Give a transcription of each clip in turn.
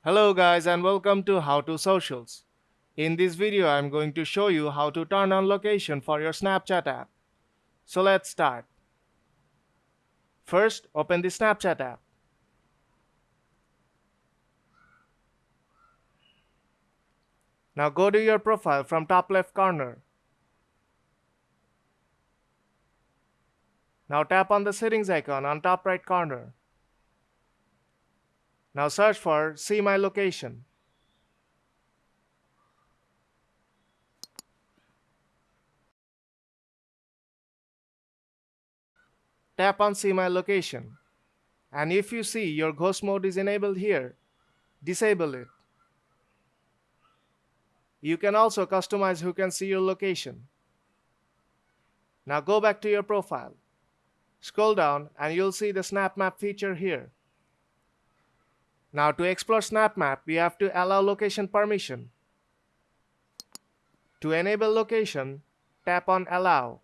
Hello guys and welcome to How to Socials. In this video I'm going to show you how to turn on location for your Snapchat app. So let's start. First, open the Snapchat app. Now go to your profile from top left corner. Now tap on the settings icon on top right corner. Now search for See My Location. Tap on See My Location. And if you see your ghost mode is enabled here, disable it. You can also customize who can see your location. Now go back to your profile. Scroll down and you'll see the Snap Map feature here. Now to explore Snap Map, we have to allow location permission. To enable location, tap on Allow.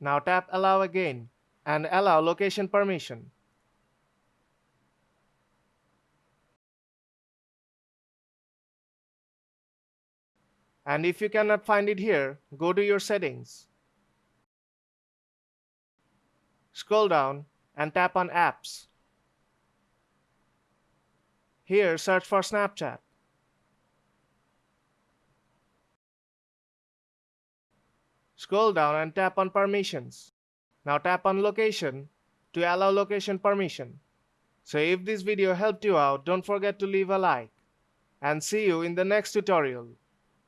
Now tap Allow again and allow location permission. And if you cannot find it here, go to your settings. Scroll down and tap on Apps. Here, search for Snapchat. Scroll down and tap on Permissions. Now tap on Location to allow location permission. So if this video helped you out, don't forget to leave a like. And see you in the next tutorial.